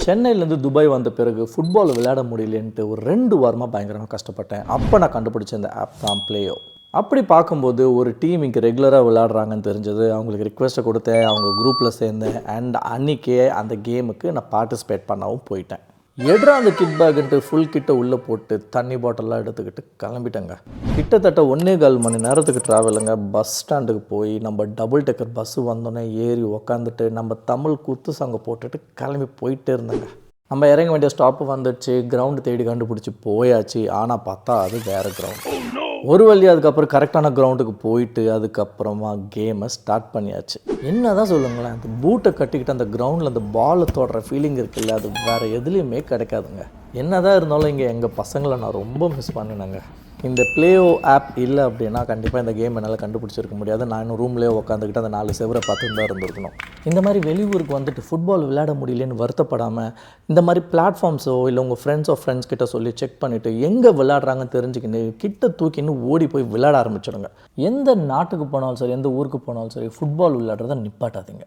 சென்னையிலேருந்து துபாய் வந்த பிறகு ஃபுட்பால் விளையாட முடியலன்ட்டு ஒரு 2 வாரமாக பயங்கரமாக கஷ்டப்பட்டேன். அப்போ நான் கண்டுபிடிச்ச இந்த ஆப் தான் ப்ளேயோ. அப்படி பார்க்கும்போது ஒரு டீம் இங்கே ரெகுலராக விளையாடுறாங்கன்னு தெரிஞ்சது. அவங்களுக்கு ரிக்வெஸ்ட்டை கொடுத்தேன், அவங்க குரூப்பில் சேர்ந்தேன். அண்ட் அன்றைக்கே அந்த கேமுக்கு நான் பார்ட்டிசிபேட் பண்ணவும் போயிட்டேன். எட்ரா அந்த கிட் பேக்குன்ட்டு ஃபுல் கிட்ட உள்ளே போட்டு தண்ணி பாட்டிலாம் எடுத்துக்கிட்டு கிளம்பிட்டேங்க. கிட்டத்தட்ட 1.25 மணி நேரத்துக்கு ட்ராவலுங்க. பஸ் ஸ்டாண்டுக்கு போய் நம்ம டபுள் டெக்கர் பஸ்ஸு வந்தோடனே ஏறி உக்காந்துட்டு நம்ம தமிழ் குத்து சாங்கை போட்டுட்டு கிளம்பி போயிட்டே இருந்தேங்க. நம்ம இறங்க வேண்டிய ஸ்டாப்பு வந்துடுச்சு. கிரவுண்டு தேடி கண்டுபிடிச்சி போயாச்சு. ஆனால் பார்த்தா அது வேறு கிரவுண்டு. ஒரு வழி அதுக்கப்புறம் கரெக்டான கிரவுண்டுக்கு போயிட்டு அதுக்கப்புறமா கேமை ஸ்டார்ட் பண்ணியாச்சு. என்ன தான் சொல்லுங்களேன், அந்த பூட்டை கட்டிக்கிட்டு அந்த கிரவுண்டில் அந்த பாலை தொடுற ஃபீலிங் இருக்குல்ல, அது வேறு எதுலேயுமே கிடைக்காதுங்க. என்ன தான் இருந்தாலும் இங்கே எங்கள் பசங்களை நான் ரொம்ப மிஸ் பண்ணினேங்க. இந்த ப்ளேயோ ஆப் இல்லை அப்படின்னா கண்டிப்பாக இந்த கேம் என்னால் கண்டுபிடிச்சிருக்க முடியாது. நான் இன்னும் ரூம்லேயே உட்காந்துக்கிட்டு அந்த 4 செவரை பார்த்துட்டு தான் இருந்திருக்கணும். இந்த மாதிரி வெளியூருக்கு வந்துட்டு ஃபுட்பால் விளையாட முடியலன்னு வருத்தப்படாமல் இந்த மாதிரி பிளாட்ஃபார்ம்ஸோ இல்லை உங்கள் ஃப்ரெண்ட்ஸ் கிட்ட சொல்லி செக் பண்ணிவிட்டு எங்கே விளையாடுறாங்கன்னு தெரிஞ்சுக்கின்னு கிட்ட தூக்கின்னு ஓடி போய் விளையாட ஆரம்பிச்சிடுங்க. எந்த நாட்டுக்கு போனாலும் சரி, எந்த ஊருக்கு போனாலும் சரி, ஃபுட்பால் விளையாடுறத நிப்பாட்டாதீங்க.